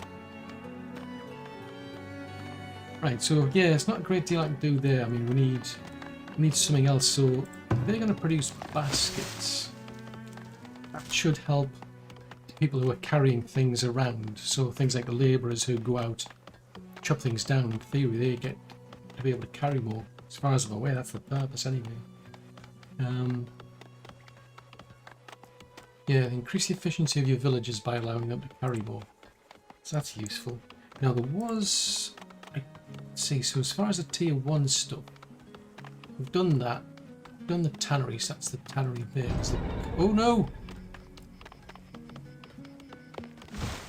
Right, so yeah, it's not a great deal I can do there. I mean, we need something else. So they're going to produce baskets. That should help people who are carrying things around. So things like the labourers who go out, chop things down. In theory, they get to be able to carry more. As far as I'm aware, that's the purpose anyway. Yeah, increase the efficiency of your villagers by allowing them to carry more. So that's useful. Now there was... Let's see, so as far as the tier 1 stuff, we've done that. We've done the tannery, so that's the tannery there. Oh no!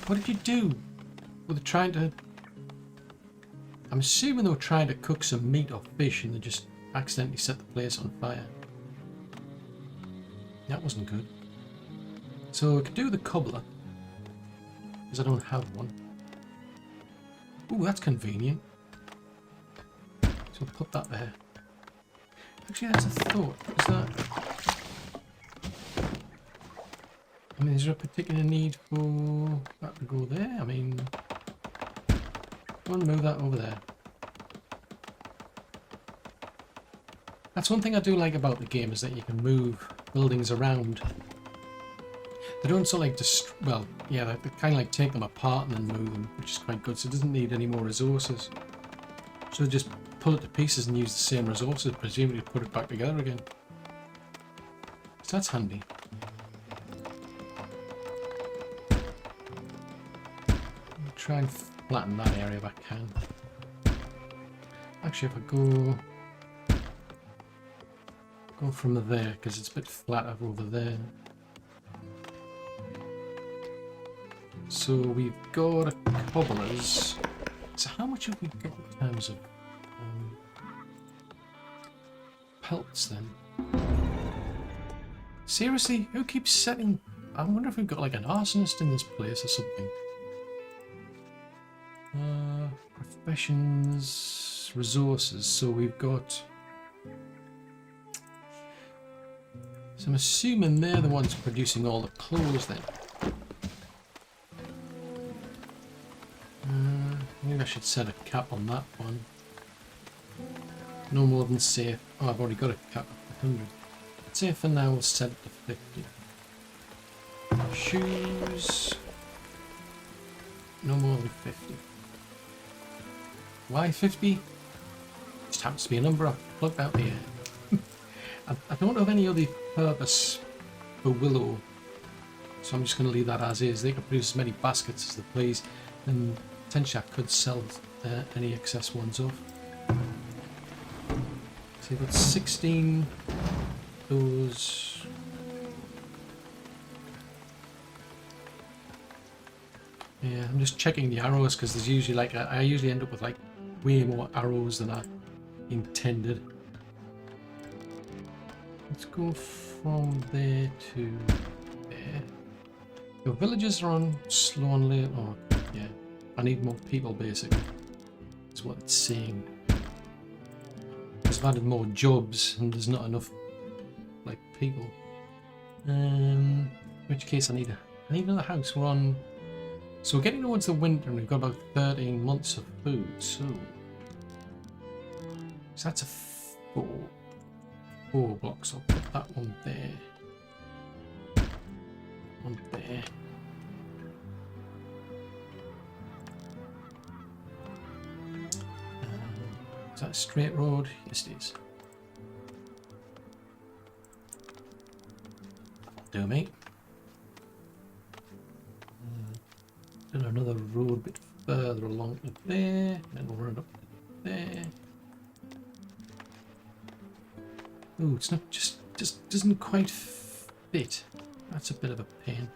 What did you do? Were they trying to... I'm assuming they were trying to cook some meat or fish and they just accidentally set the place on fire. That wasn't good. So we could do the cobbler, because I don't have one. Ooh, that's convenient. So we'll put that there. Actually, that's a thought. Is that... I mean, is there a particular need for that to go there? I mean, go and move that over there. That's one thing I do like about the game, is that you can move buildings around. They don't sort of like well, yeah, they kind of like take them apart and then move them, which is quite good. So it doesn't need any more resources. So just pull it to pieces and use the same resources, presumably put it back together again. So that's handy. I'll try and flatten that area if I can. Actually, if I go from there, because it's a bit flatter over there. So we've got a cobblers. So how much have we got in terms of pelts then? Seriously, who keeps setting... I wonder if we've got like an arsonist in this place or something. Professions, resources. So we've got... So I'm assuming they're the ones producing all the clothes then. Maybe I should set a cap on that one. No more than safe. Oh, I've already got a cap of 100. I'd say for now we'll set it to 50. Shoes. No more than 50. Why 50? Just happens to be a number I've plugged out here. I don't have any other purpose for Willow, so I'm just going to leave that as is. They can produce as many baskets as they please, and potentially I could sell any excess ones off. So you've got 16 those. Yeah, I'm just checking the arrows because there's usually like I usually end up with like way more arrows than I intended. Let's go from there to there. Your villages are on slow and late. Oh, yeah. I need more people, basically. That's what it's saying. Because I've added more jobs and there's not enough, like, people. In which case I need another house. We're on... So we're getting towards the winter and we've got about 13 months of food, so that's a 4 blocks. I'll put that one there. One there. Is that a straight road? Yes, it is. That'll do, mate. Then another road a bit further along to there, and we'll run up to there. Ooh, it's not just doesn't quite fit. That's a bit of a pain.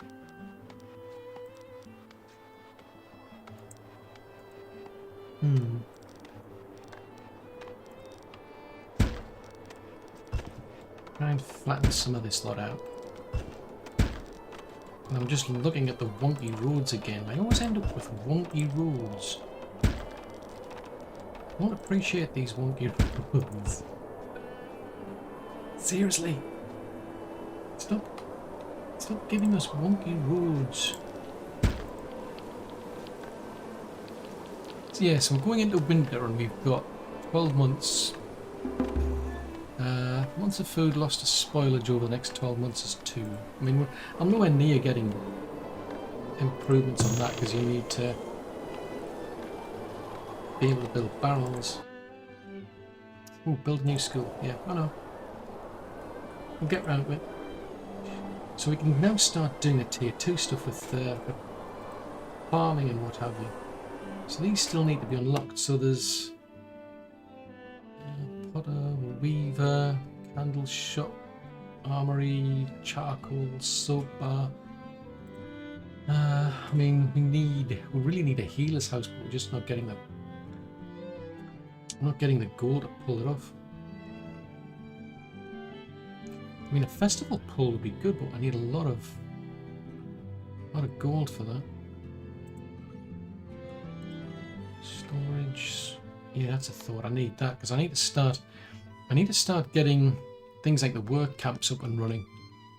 Try and flatten some of this lot out. And I'm just looking at the wonky roads again. I always end up with wonky roads. I don't appreciate these wonky roads. Seriously. Stop giving us wonky roads. So yeah, so we're going into winter and we've got 12 months. Months of food lost to spoilage over the next 12 months is 2. I mean, I'm nowhere near getting improvements on that because you need to be able to build barrels. Ooh, build a new school. Yeah, I know. We'll get round to it. So we can now start doing the tier 2 stuff with farming and what have you. So these still need to be unlocked. So there's potter, weaver, candle shop, armory, charcoal, soap bar. I mean, we really need a healer's house, but we're just not getting the gold to pull it off. I mean, a festival pull would be good, but I need a lot of gold for that. Storage. Yeah, that's a thought. I need that because I need to start getting things like the work camps up and running,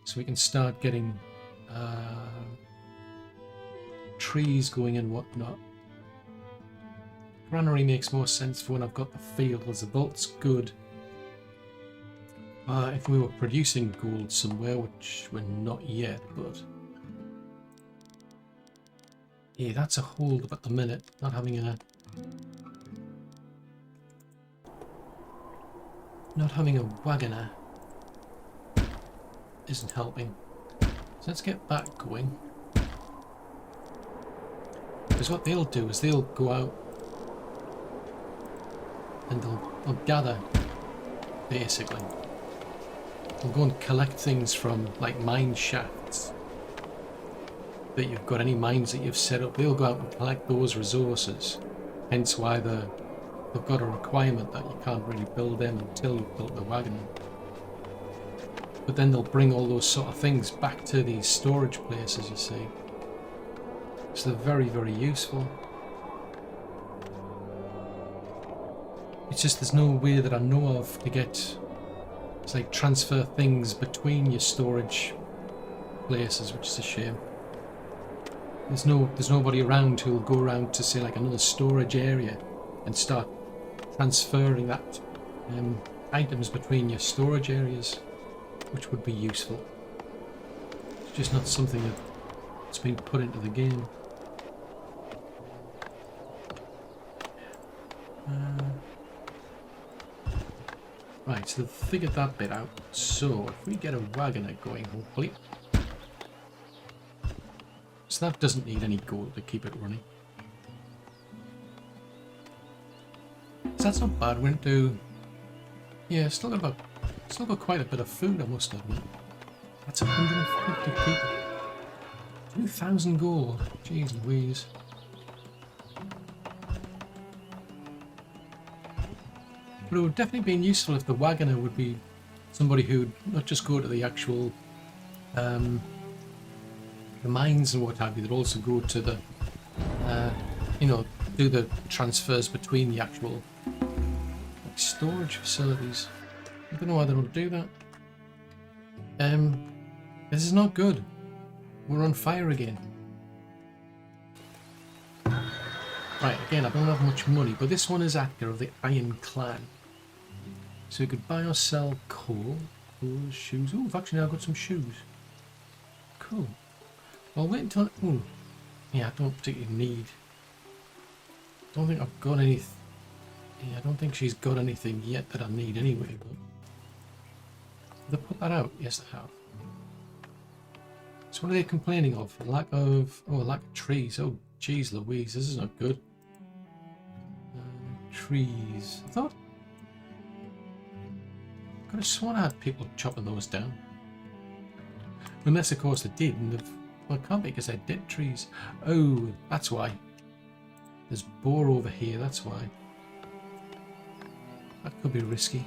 so we can start getting trees going and whatnot. Granary makes more sense for when I've got the fields. The vault's good. If we were producing gold somewhere, which we're not yet, but yeah, that's a hold up at the minute. Not having a wagoner isn't helping. So let's get that going. Because what they'll do is they'll go out and they'll gather, basically. They'll go and collect things from like mine shafts that you've got, any mines that you've set up. They'll go out and collect those resources. Hence why they've got a requirement that you can't really build them until you've built the wagon. But then they'll bring all those sort of things back to these storage places, you see. So they're very, very useful. It's just there's no way that I know of to get, it's like transfer things between your storage places, which is a shame. There's nobody around who'll go around to say like another storage area and start transferring that items between your storage areas, which would be useful. It's just not something that's been put into the game. Right, so they've figured that bit out. So if we get a wagoner going, hopefully. So that doesn't need any gold to keep it running. So that's not bad. We're into, yeah, still got quite a bit of food, I must admit. That's 150 people. 2,000 gold. Jeez Louise. But it would definitely be useful if the wagoner would be somebody who'd not just go to the actual the mines and what have you, they'd also go to the you know, do the transfers between the actual like, storage facilities. I don't know why they don't do that. This is not good. We're on fire again. Right, again, I don't have much money, but this one is actor of the Iron Clan. So we could buy or sell coal, clothes, shoes. Oh, we've actually now got some shoes. Cool. I'll wait until... Oh, yeah, I don't particularly need... don't think I've got any... Yeah, I don't think she's got anything yet that I need anyway, but... Have they put that out? Yes, they have. So what are they complaining of? Lack of... Oh, lack of trees. Oh, jeez Louise, this is not good. Trees. I thought... I could have sworn I had people chopping those down. Unless, of course, they did, and they've... Well, it can't be because they're dead trees. Oh, that's why. There's boar over here, that's why. That could be risky.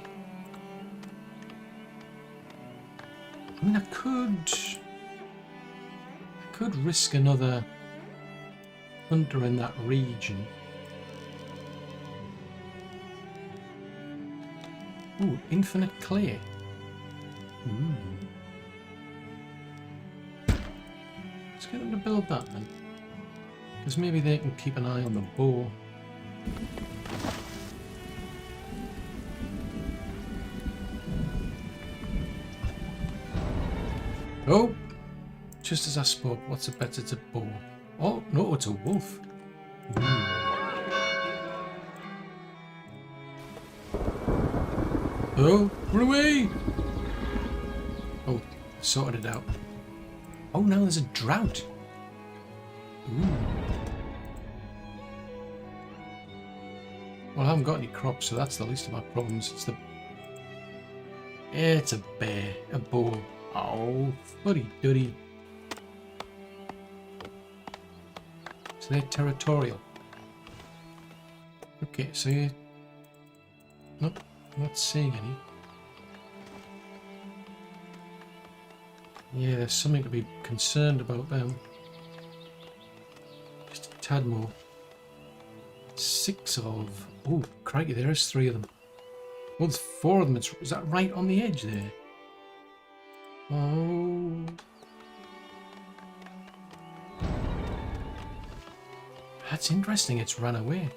I mean, I could risk another hunter in that region. Ooh, infinite clay. Ooh. Let's get them to build that then. Because maybe they can keep an eye on the boar. Oh! Just as I spoke, what's a bet it's a boar? Oh, no, it's a wolf. Ooh. Oh, run away! Oh, sorted it out. Oh, now there's a drought. Ooh. Well, I haven't got any crops, so that's the least of my problems. It's a bear, a boar. Oh, fuddy-duddy. So they're territorial. Okay, so you... Nope. I'm not seeing any. Yeah, there's something to be concerned about them. Just a tad more. 6 of... Oh, crikey, there's 3 of them. Oh, there's 4 of them. Is that right on the edge there? Oh. That's interesting, it's run away.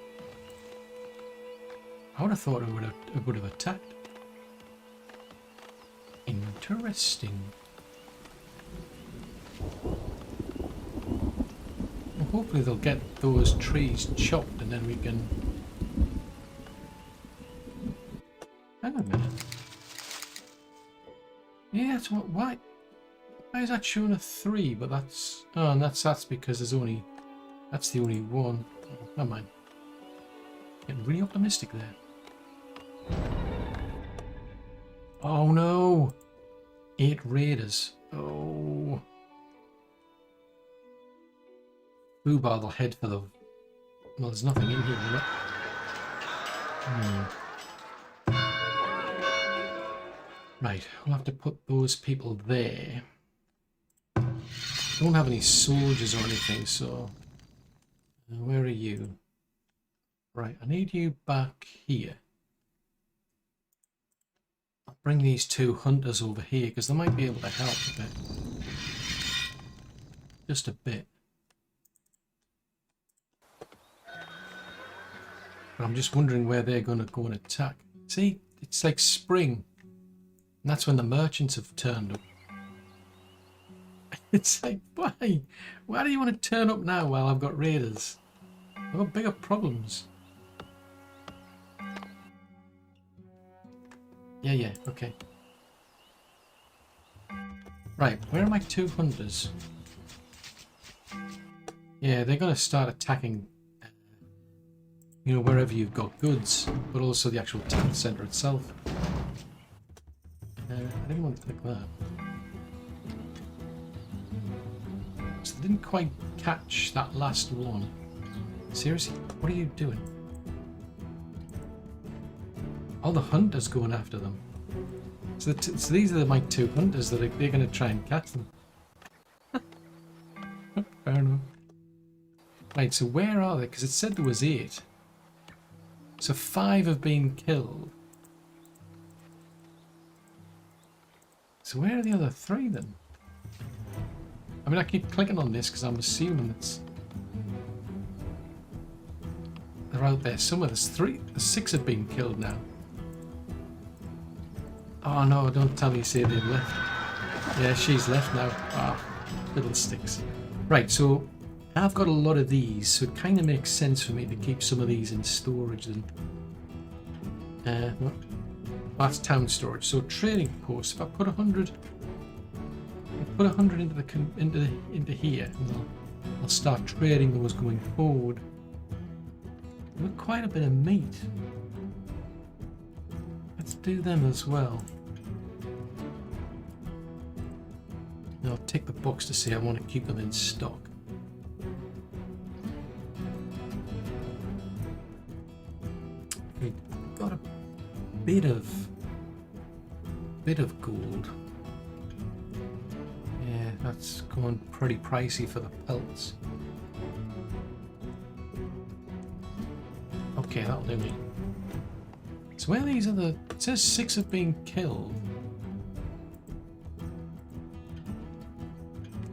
I would have thought it would have attacked. Interesting. Well, hopefully they'll get those trees chopped and then we can... Hang on a minute. Yeah, that's what... Why is that showing a 3? But that's... Oh, and that's because there's only... That's the only one. Oh, never mind. Getting really optimistic there. Oh no! 8 raiders. Oh. Foobar, they'll head for the... Well, there's nothing in here, is there? Right, we'll have to put those people there. Don't have any soldiers or anything, so... where are you? Right, I need you back here. I'll bring these 2 hunters over here because they might be able to help a bit. Just a bit. But I'm just wondering where they're going to go and attack. See, it's like spring. And that's when the merchants have turned up. It's like, why? Why do you want to turn up now while I've got raiders? I've got bigger problems. Yeah, okay. Right, where are my 2 hunters? Yeah, they're going to start attacking, you know, wherever you've got goods, but also the actual town centre itself. I didn't want to click that. So they didn't quite catch that last one. Seriously, what are you doing? All the hunters going after them. So these are my 2 hunters that they're going to try and catch them. Fair enough. Right, so where are they? Because it said there was 8. So 5 have been killed. So where are the other 3 then? I mean, I keep clicking on this because I'm assuming it's... They're out there somewhere. There's 6 have been killed now. Oh no, don't tell me you say they've left. Yeah, she's left now. Ah, fiddlesticks. Right, so I've got a lot of these, so it kind of makes sense for me to keep some of these in storage then. Well, that's town storage. So trading post, if I put 100... Put 100 into here, and I'll start trading those going forward. With quite a bit of meat. Let's do them as well. And I'll tick the box to say I want to keep them in stock. We've got a bit of gold. Yeah, that's going pretty pricey for the pelts. Okay, that'll do me. So where are these other... It says 6 have been killed.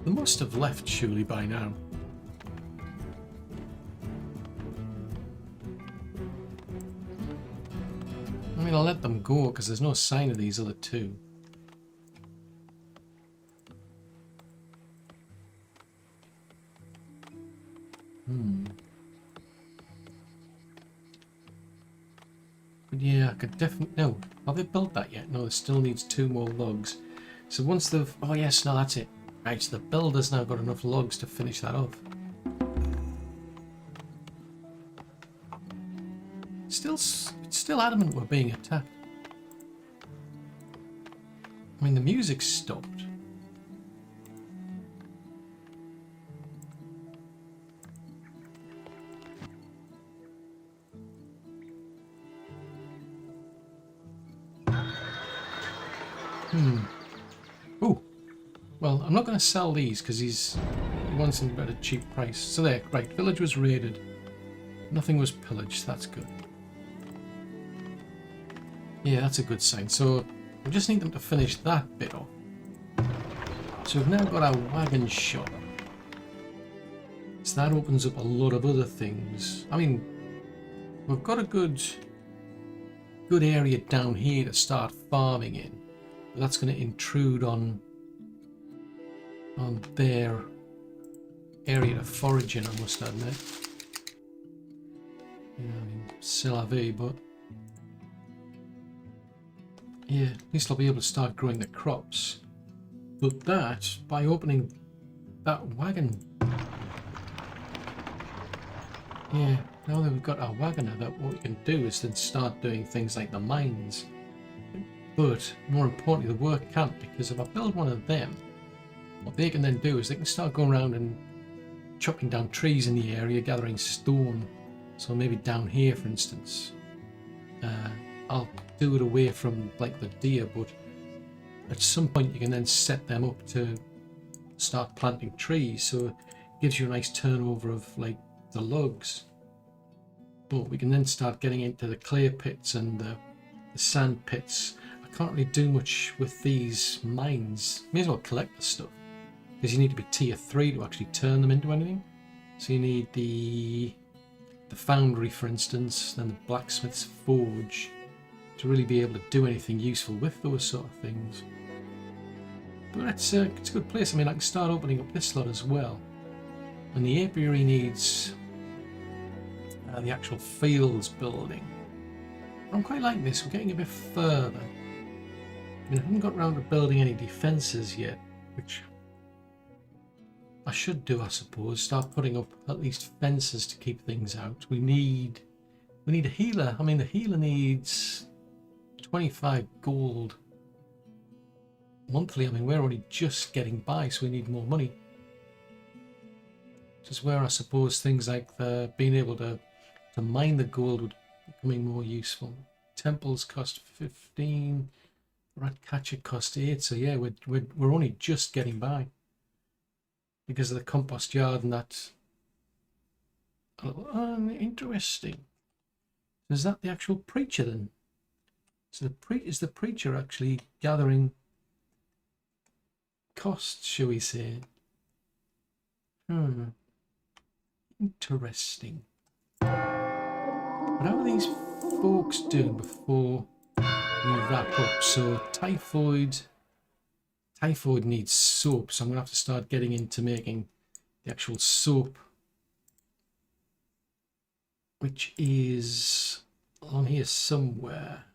They must have left surely by now. I mean, I'll let them go because there's no sign of these other 2. But yeah, I could definitely... No, have they built that yet? No, it still needs 2 more logs. So once they've... Oh yes, no, that's it. Right, so the builder's now got enough logs to finish that off. It's still adamant we're being attacked. I mean, the music stopped. Oh, well, I'm not going to sell these because he wants them at a cheap price. So there, right, village was raided. Nothing was pillaged, that's good. Yeah, that's a good sign. So we just need them to finish that bit off. So we've now got our wagon shop. So that opens up a lot of other things. I mean, we've got a good area down here to start farming in. But that's going to intrude on their area to forage in, I must admit. Yeah, I mean, c'est la vie, but yeah, at least I'll be able to start growing the crops. But that, by opening that wagon, yeah, now that we've got our wagoner, that what we can do is then start doing things like the mines. But more importantly, the work camp, because if I build one of them, what they can then do is they can start going around and chopping down trees in the area, gathering stone. So maybe down here, for instance, I'll do it away from like the deer, but at some point you can then set them up to start planting trees, so it gives you a nice turnover of like the logs. But we can then start getting into the clay pits and the sand pits. I can't really do much with these mines. May as well collect the stuff, because you need to be tier 3 to actually turn them into anything. So you need the foundry, for instance, then the blacksmith's forge, to really be able to do anything useful with those sort of things. But it's a good place. I mean, I can start opening up this lot as well. And the apiary needs the actual fields building. I'm quite liking this. We're getting a bit further. I mean, I haven't got around to building any defences yet, which I should do, I suppose. Start putting up at least fences to keep things out. We need a healer. I mean, the healer needs 25 gold monthly. I mean, we're only just getting by, so we need more money. Which is where I suppose things like being able to mine the gold would be becoming more useful. Temples cost 15. Ratcatcher cost 8. So yeah, we're only just getting by because of the compost yard and that. Oh, interesting. Is that the actual preacher then? So is the preacher actually gathering costs, shall we say? Interesting. But how are these folks doing before we wrap up? So typhoid needs soap, so I'm gonna have to start getting into making the actual soap, which is on here somewhere.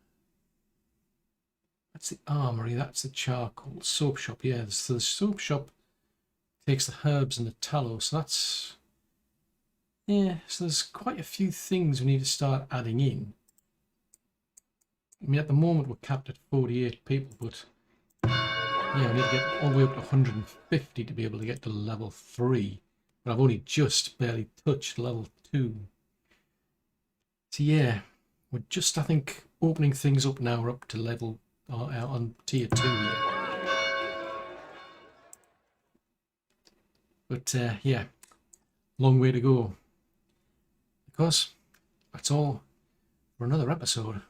That's the armory, that's the charcoal. Soap shop, yeah. So the soap shop takes the herbs and the tallow, so that's, yeah, so there's quite a few things we need to start adding in. I mean, at the moment we're capped at 48 people, but yeah, we need to get all the way up to 150 to be able to get to level 3. But I've only just barely touched level 2. So yeah, we're just, I think, opening things up now. We're up to level, on tier 2 here. But yeah, long way to go. Of course, that's all for another episode.